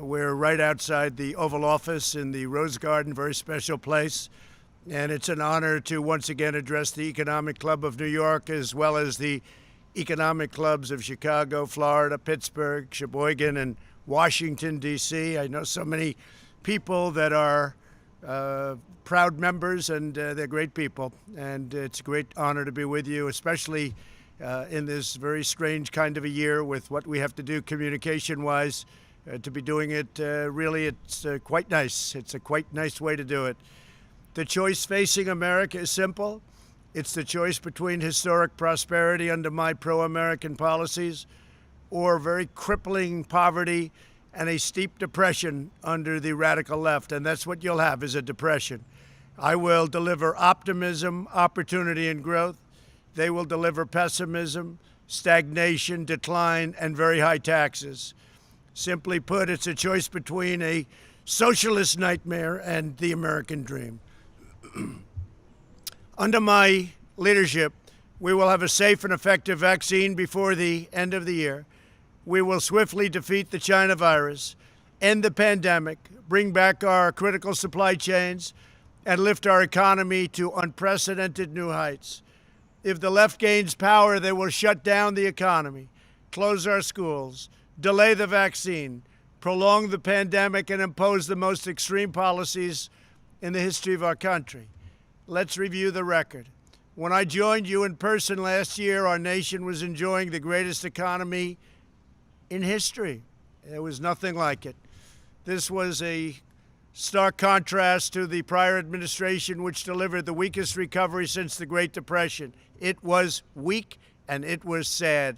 We're right outside the Oval Office in the Rose Garden, very special place. And it's an honor to once again address the Economic Club of New York, as well as the economic clubs of Chicago, Florida, Pittsburgh, Sheboygan, and Washington, D.C. I know so many people that are proud members, and they're great people. And it's a great honor to be with you, especially in this very strange kind of a year with what we have to do communication-wise. To be doing it, really, it's quite nice. It's a quite nice way to do it. The choice facing America is simple. It's the choice between historic prosperity under my pro-American policies or very crippling poverty and a steep depression under the radical left. And that's what you'll have, is a depression. I will deliver optimism, opportunity, and growth. They will deliver pessimism, stagnation, decline, and very high taxes. Simply put, it's a choice between a socialist nightmare and the American dream. Under my leadership, we will have a safe and effective vaccine before the end of the year. We will swiftly defeat the China virus, end the pandemic, bring back our critical supply chains, and lift our economy to unprecedented new heights. If the left gains power, they will shut down the economy, close our schools, delay the vaccine, prolong the pandemic, and impose the most extreme policies in the history of our country. Let's review the record. When I joined you in person last year, our nation was enjoying the greatest economy in history. There was nothing like it. This was a stark contrast to the prior administration, which delivered the weakest recovery since the Great Depression. It was weak and it was sad.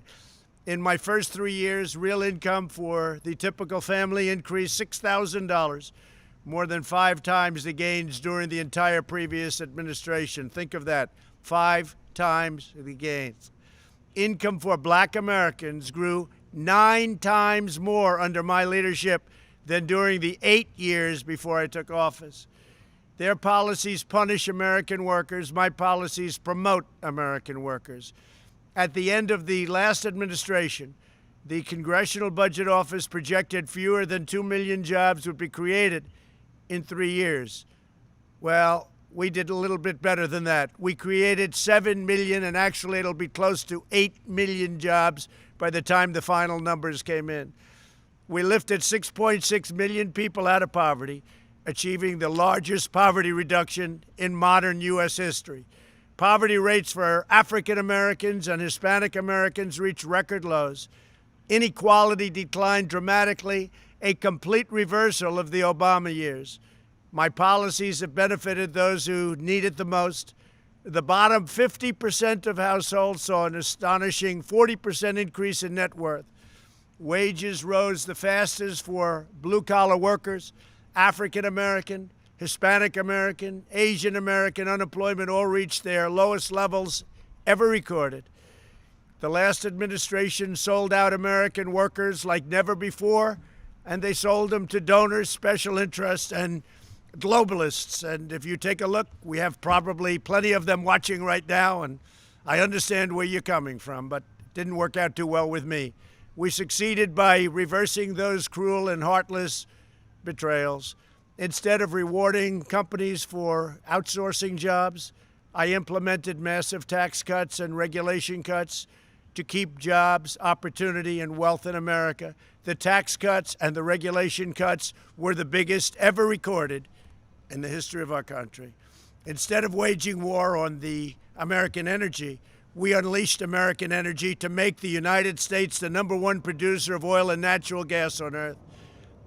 In my first 3 years, real income for the typical family increased $6,000, more than 5 times the gains during the entire previous administration. Think of that, 5 times the gains. Income for black Americans grew 9 times more under my leadership than during the 8 years before I took office. Their policies punish American workers. My policies promote American workers. At the end of the last administration, the Congressional Budget Office projected fewer than 2 million jobs would be created in 3 years. Well, we did a little bit better than that. We created 7 million, and actually it'll be close to 8 million jobs by the time the final numbers came in. We lifted 6.6 million people out of poverty, achieving the largest poverty reduction in modern U.S. history. Poverty rates for African Americans and Hispanic Americans reached record lows. Inequality declined dramatically, a complete reversal of the Obama years. My policies have benefited those who need it the most. The bottom 50% of households saw an astonishing 40% increase in net worth. Wages rose the fastest for blue-collar workers, African American, Hispanic American, Asian American. Unemployment all reached their lowest levels ever recorded. The last administration sold out American workers like never before, and they sold them to donors, special interests, and globalists. And if you take a look, we have probably plenty of them watching right now, and I understand where you're coming from, but it didn't work out too well with me. We succeeded by reversing those cruel and heartless betrayals. Instead of rewarding companies for outsourcing jobs, I implemented massive tax cuts and regulation cuts to keep jobs, opportunity, and wealth in America. The tax cuts and the regulation cuts were the biggest ever recorded in the history of our country. Instead of waging war on the American energy, we unleashed American energy to make the United States the #1 producer of oil and natural gas on earth.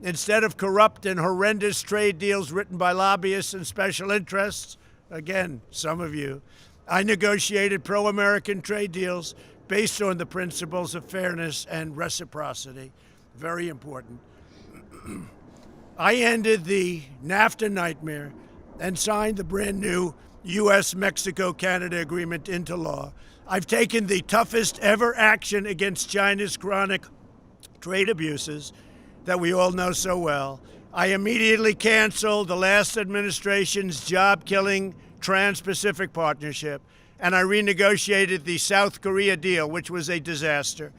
Instead of corrupt and horrendous trade deals written by lobbyists and special interests, again, some of you, I negotiated pro-American trade deals based on the principles of fairness and reciprocity. Very important. I ended the NAFTA nightmare and signed the brand new U.S.-Mexico-Canada agreement into law. I've taken the toughest ever action against China's chronic trade abuses that we all know so well. I immediately canceled the last administration's job-killing Trans-Pacific Partnership, and I renegotiated the South Korea deal, which was a disaster.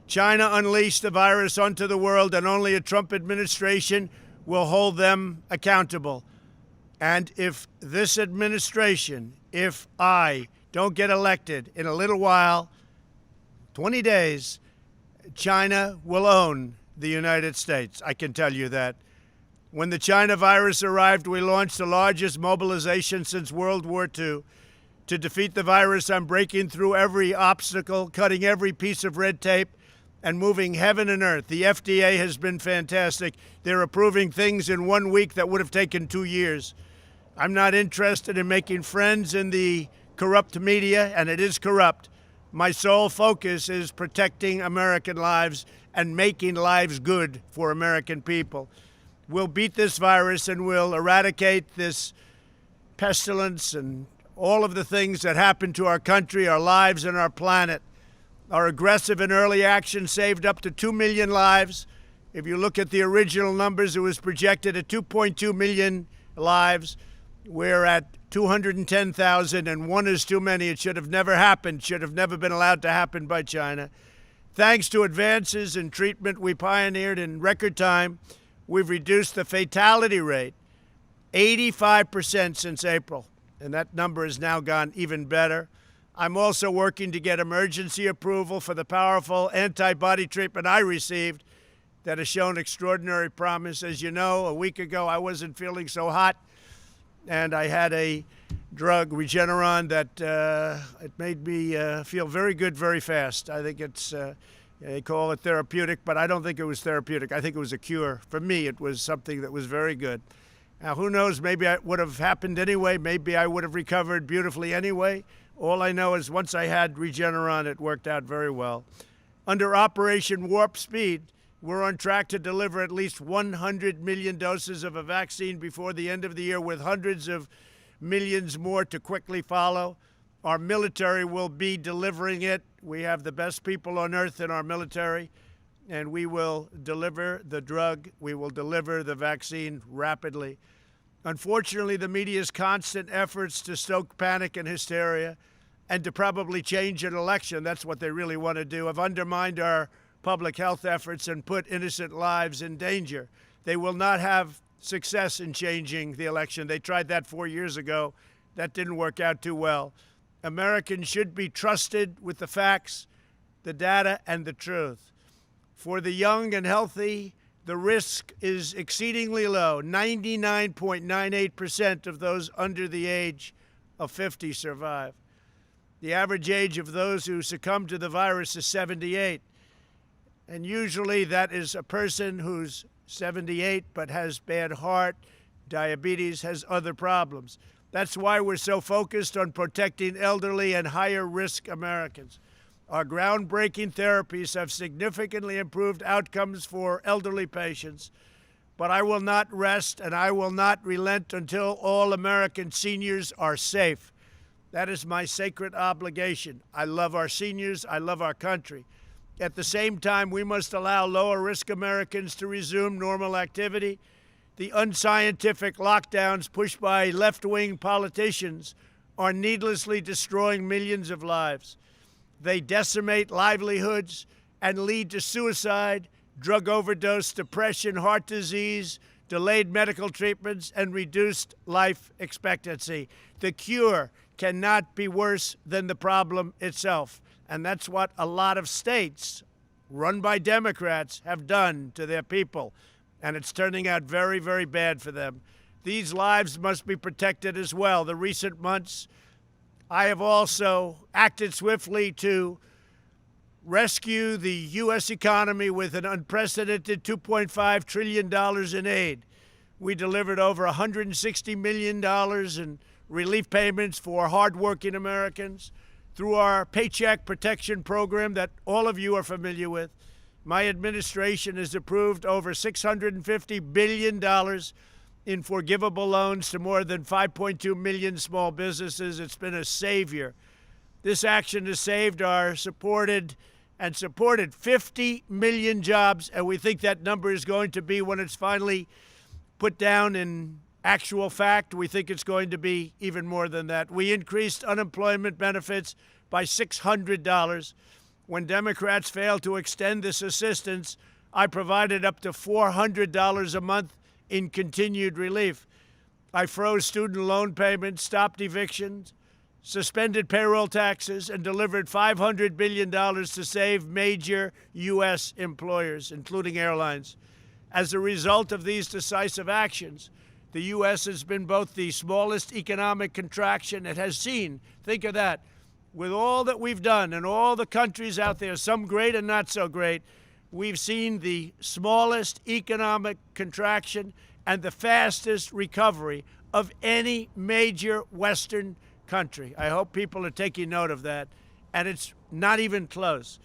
China unleashed the virus onto the world, and only a Trump administration will hold them accountable. And if this administration, if I don't get elected in a little while, 20 days, China will own the United States. I can tell you that. When the China virus arrived, we launched the largest mobilization since World War II. To defeat the virus, I'm breaking through every obstacle, cutting every piece of red tape, and moving heaven and earth. The FDA has been fantastic. They're approving things in 1 week that would have taken 2 years. I'm not interested in making friends in the corrupt media, and it is corrupt. My sole focus is protecting American lives and making lives good for American people. We'll beat this virus and we'll eradicate this pestilence and all of the things that happen to our country, our lives, and our planet. Our aggressive and early action saved up to 2 million lives. If you look at the original numbers, it was projected at 2.2 million lives. We're at 210,000, and one is too many. It should have never happened, should have never been allowed to happen by China. Thanks to advances in treatment we pioneered in record time, we've reduced the fatality rate 85% since April, and that number has now gone even better. I'm also working to get emergency approval for the powerful antibody treatment I received that has shown extraordinary promise. As you know, a week ago I wasn't feeling so hot, and I had a drug, Regeneron, that it made me feel very good very fast. I think it's, they call it therapeutic, but I don't think it was therapeutic. I think it was a cure. For me, it was something that was very good. Now, who knows, maybe it would have happened anyway. Maybe I would have recovered beautifully anyway. All I know is once I had Regeneron, it worked out very well. Under Operation Warp Speed, we're on track to deliver at least 100 million doses of a vaccine before the end of the year, with hundreds of millions more to quickly follow. Our military will be delivering it. We have the best people on earth in our military, and we will deliver the drug. We will deliver the vaccine rapidly. Unfortunately, the media's constant efforts to stoke panic and hysteria and to probably change an election, that's what they really want to do, have undermined our public health efforts and put innocent lives in danger. They will not have success in changing the election. They tried that 4 years ago. That didn't work out too well. Americans should be trusted with the facts, the data, and the truth. For the young and healthy, the risk is exceedingly low. 99.98% of those under the age of 50 survive. The average age of those who succumb to the virus is 78. And usually that is a person who's 78 but has bad heart, diabetes, has other problems. That's why we're so focused on protecting elderly and higher risk Americans. Our groundbreaking therapies have significantly improved outcomes for elderly patients, but I will not rest and I will not relent until all American seniors are safe. That is my sacred obligation. I love our seniors. I love our country. At the same time, we must allow lower-risk Americans to resume normal activity. The unscientific lockdowns pushed by left-wing politicians are needlessly destroying millions of lives. They decimate livelihoods and lead to suicide, drug overdose, depression, heart disease, delayed medical treatments, and reduced life expectancy. The cure cannot be worse than the problem itself. And that's what a lot of states run by Democrats have done to their people. And it's turning out very, very bad for them. These lives must be protected as well. The recent months, I have also acted swiftly to rescue the U.S. economy with an unprecedented $2.5 trillion in aid. We delivered over $160 million in relief payments for hardworking Americans. Through our Paycheck Protection Program that all of you are familiar with, my administration has approved over $650 billion in forgivable loans to more than 5.2 million small businesses. It's been a savior. This action has saved our supported 50 million jobs, and we think that number is going to be, when it's finally put down in actual fact, we think it's going to be even more than that. We increased unemployment benefits by $600. When Democrats failed to extend this assistance, I provided up to $400 a month in continued relief. I froze student loan payments, stopped evictions, suspended payroll taxes, and delivered $500 billion to save major U.S. employers, including airlines. As a result of these decisive actions, the U.S. has been both the smallest economic contraction it has seen. Think of that. With all that we've done and all the countries out there, some great and not so great, we've seen the smallest economic contraction and the fastest recovery of any major Western country. I hope people are taking note of that, and it's not even close.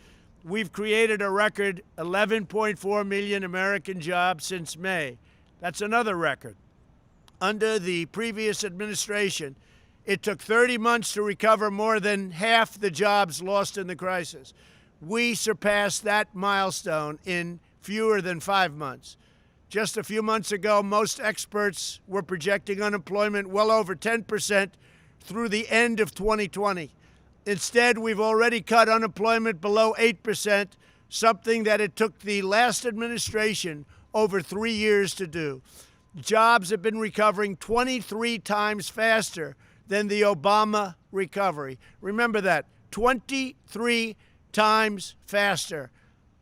We've created a record 11.4 million American jobs since May. That's another record. Under the previous administration, it took 30 months to recover more than half the jobs lost in the crisis. We surpassed that milestone in fewer than 5 months. Just a few months ago, most experts were projecting unemployment well over 10% through the end of 2020. Instead, we've already cut unemployment below 8%, something that it took the last administration over 3 years to do. Jobs have been recovering 23 times faster than the Obama recovery. Remember that, 23 times faster.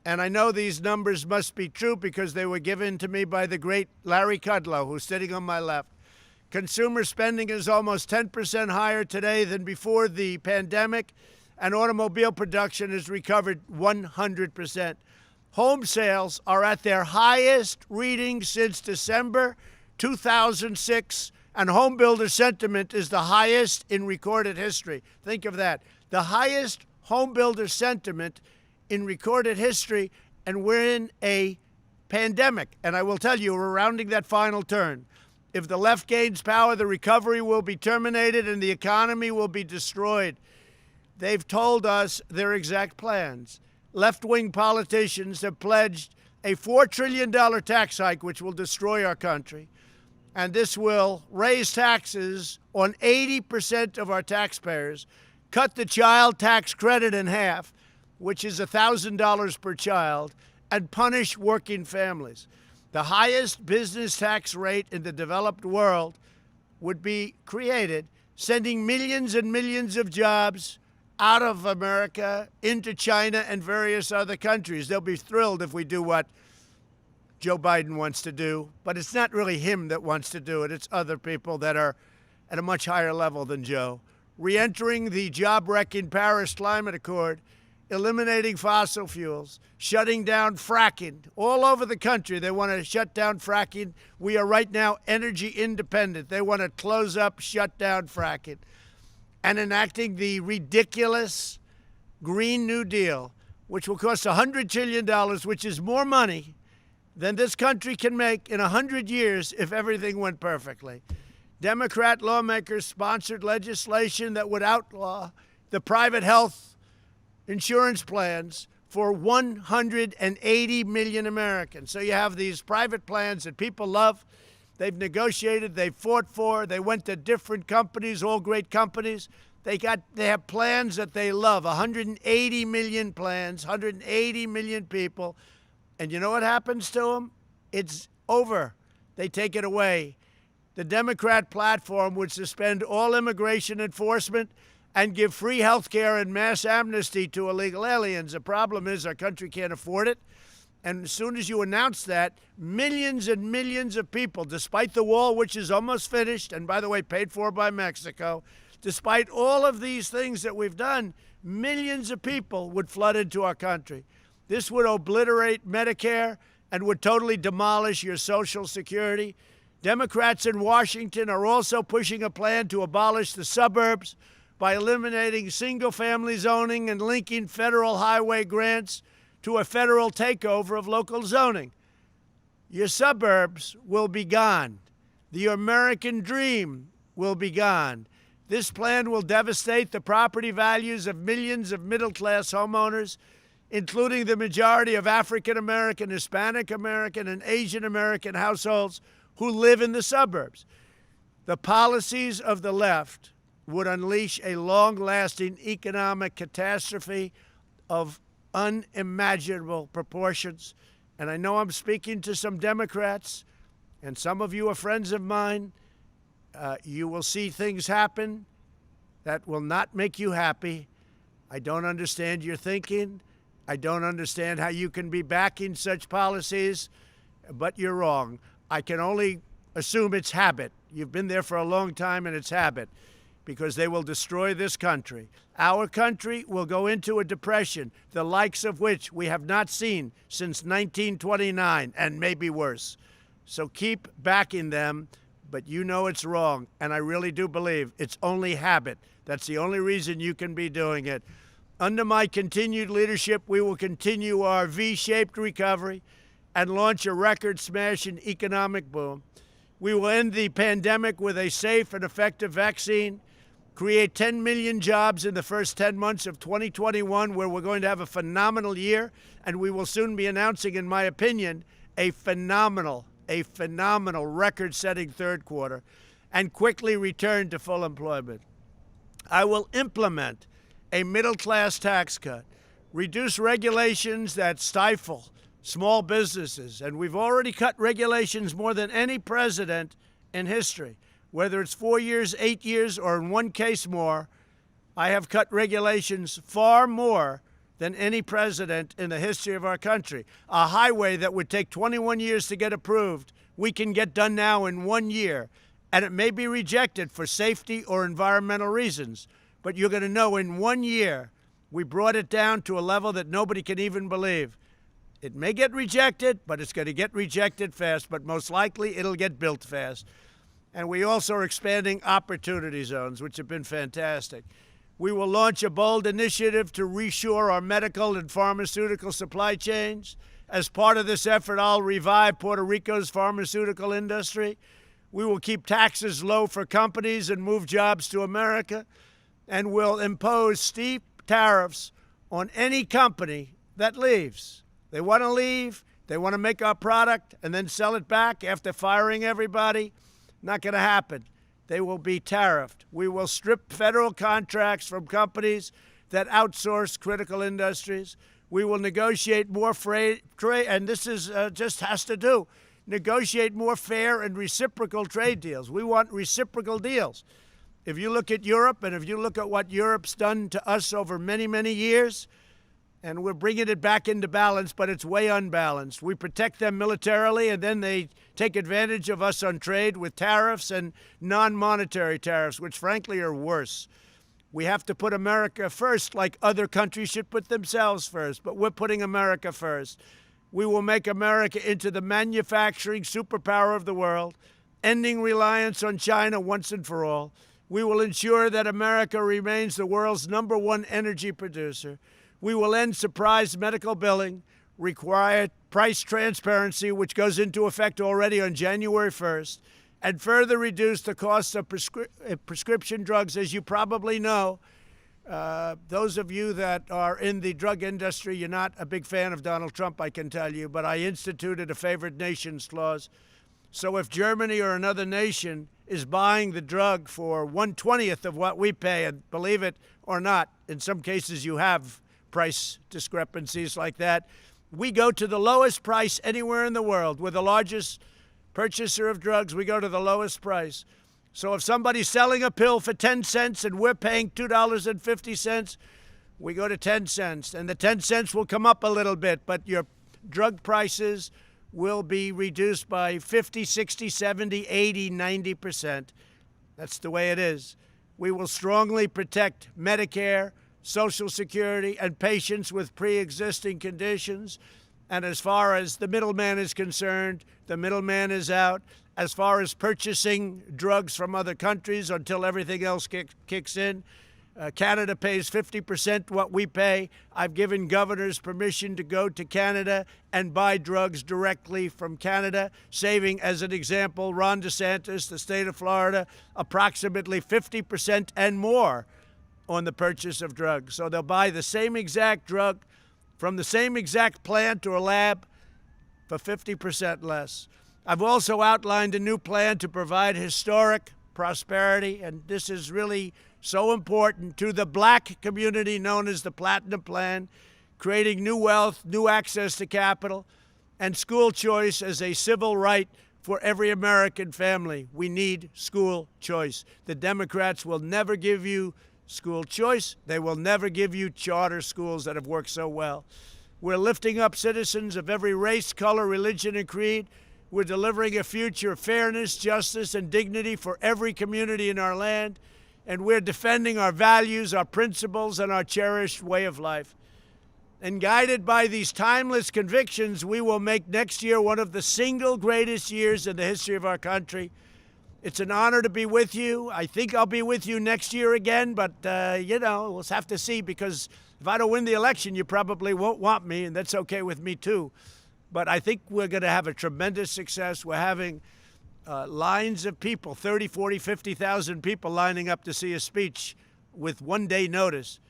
And I know these numbers must be true because they were given to me by the great Larry Kudlow, who's sitting on my left. Consumer spending is almost 10% higher today than before the pandemic, and automobile production has recovered 100%. Home sales are at their highest reading since December 2006, and home builder sentiment is the highest in recorded history. Think of that. The highest home builder sentiment in recorded history, and we're in a pandemic. And I will tell you, we're rounding that final turn. If the left gains power, the recovery will be terminated and the economy will be destroyed. They've told us their exact plans. Left-wing politicians have pledged a $4 trillion tax hike, which will destroy our country. And this will raise taxes on 80% of our taxpayers, cut the child tax credit in half, which is $1,000 per child, and punish working families. The highest business tax rate in the developed world would be created, sending millions and millions of jobs out of America into China and various other countries. They'll be thrilled if we do what Joe Biden wants to do, but it's not really him that wants to do it. It's other people that are at a much higher level than Joe. Re-entering the job-wrecking Paris Climate Accord, eliminating fossil fuels, shutting down fracking. All over the country, they want to shut down fracking. We are right now energy independent. They want to close up, shut down fracking. And enacting the ridiculous Green New Deal, which will cost $100 trillion, which is more money than this country can make in 100 years if everything went perfectly. Democrat lawmakers sponsored legislation that would outlaw the private health insurance plans for 180 million Americans. So you have these private plans that people love. They've negotiated, they've fought for, they went to different companies, all great companies. They have plans that they love, 180 million plans, 180 million people. And you know what happens to them? It's over. They take it away. The Democrat platform would suspend all immigration enforcement and give free health care and mass amnesty to illegal aliens. The problem is our country can't afford it. And as soon as you announce that, millions and millions of people, despite the wall, which is almost finished, and by the way, paid for by Mexico, despite all of these things that we've done, millions of people would flood into our country. This would obliterate Medicare and would totally demolish your Social Security. Democrats in Washington are also pushing a plan to abolish the suburbs by eliminating single-family zoning and linking federal highway grants to a federal takeover of local zoning. Your suburbs will be gone. The American dream will be gone. This plan will devastate the property values of millions of middle-class homeowners, including the majority of African-American, Hispanic-American, and Asian-American households who live in the suburbs. The policies of the left would unleash a long-lasting economic catastrophe of unimaginable proportions. And I know I'm speaking to some Democrats, and some of you are friends of mine. You will see things happen that will not make you happy. I don't understand your thinking. I don't understand how you can be backing such policies, but you're wrong. I can only assume it's habit. You've been there for a long time, and it's habit, because they will destroy this country. Our country will go into a depression, the likes of which we have not seen since 1929, and maybe worse. So keep backing them, but you know it's wrong, and I really do believe it's only habit. That's the only reason you can be doing it. Under my continued leadership, we will continue our V-shaped recovery and launch a record-smashing economic boom. We will end the pandemic with a safe and effective vaccine, create 10 million jobs in the first 10 months of 2021, where we're going to have a phenomenal year, and we will soon be announcing, in my opinion, a phenomenal record-setting third quarter, and quickly return to full employment. I will implement a middle-class tax cut, reduce regulations that stifle small businesses, and we've already cut regulations more than any president in history. Whether it's 4 years, 8 years, or in one case more, I have cut regulations far more than any president in the history of our country. A highway that would take 21 years to get approved, we can get done now in 1 year, and it may be rejected for safety or environmental reasons. But you're going to know in 1 year, we brought it down to a level that nobody can even believe. It may get rejected, but it's going to get rejected fast, but most likely it'll get built fast. And we also are expanding opportunity zones, which have been fantastic. We will launch a bold initiative to reshore our medical and pharmaceutical supply chains. As part of this effort, I'll revive Puerto Rico's pharmaceutical industry. We will keep taxes low for companies and move jobs to America, and will impose steep tariffs on any company that leaves. They want to leave, they want to make our product and then sell it back after firing everybody. Not going to happen. They will be tariffed. We will strip federal contracts from companies that outsource critical industries. We will negotiate more trade, and this is just has to do, negotiate more fair and reciprocal trade deals. We want reciprocal deals. If you look at Europe, and if you look at what Europe's done to us over many, many years, and we're bringing it back into balance, but it's way unbalanced. We protect them militarily, and then they take advantage of us on trade with tariffs and non-monetary tariffs, which frankly are worse. We have to put America first, like other countries should put themselves first, but we're putting America first. We will make America into the manufacturing superpower of the world, ending reliance on China once and for all. We will ensure that America remains the world's #1 energy producer. We will end surprise medical billing, require price transparency, which goes into effect already on January 1st, and further reduce the cost of prescription drugs. As you probably know, those of you that are in the drug industry, you're not a big fan of Donald Trump, I can tell you, but I instituted a favored nations clause. So if Germany or another nation is buying the drug for 1/20th of what we pay, and believe it or not, in some cases you have price discrepancies like that, we go to the lowest price anywhere in the world. We're the largest purchaser of drugs. We go to the lowest price. So if somebody's selling a pill for 10 cents and we're paying $2.50, we go to 10 cents. And the 10 cents will come up a little bit, but your drug prices will be reduced by 50, 60, 70, 80, 90%. That's the way it is. We will strongly protect Medicare, Social Security, and patients with pre-existing conditions. And as far as the middleman is concerned, the middleman is out. As far as purchasing drugs from other countries until everything else kicks in, Canada pays 50% what we pay. I've given governors permission to go to Canada and buy drugs directly from Canada, saving, as an example, Ron DeSantis, the state of Florida, approximately 50% and more on the purchase of drugs. So they'll buy the same exact drug from the same exact plant or lab for 50% less. I've also outlined a new plan to provide historic prosperity, and this is really so important to the black community known as the Platinum Plan. creating new wealth, new access to capital, and school choice as a civil right for every American family. We need school choice. The Democrats will never give you school choice. They will never give you charter schools that have worked so well. We're lifting up citizens of every race, color, religion, and creed. We're delivering a future of fairness, justice, and dignity for every community in our land. And we're defending our values, our principles, and our cherished way of life. And guided by these timeless convictions, we will make next year one of the single greatest years in the history of our country. It's an honor to be with you. I think I'll be with you next year again, but, we'll have to see, because if I don't win the election, you probably won't want me, and that's okay with me too. But I think we're going to have a tremendous success. We're having lines of people, 30, 40, 50,000 people lining up to see a speech with 1 day notice.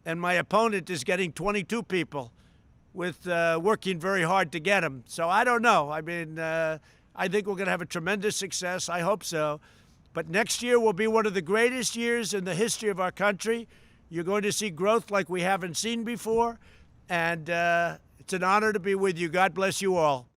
And my opponent is getting 22 people with working very hard to get them. So I don't know. I mean, I think we're going to have a tremendous success. I hope so. But next year will be one of the greatest years in the history of our country. You're going to see growth like we haven't seen before. And it's an honor to be with you. God bless you all.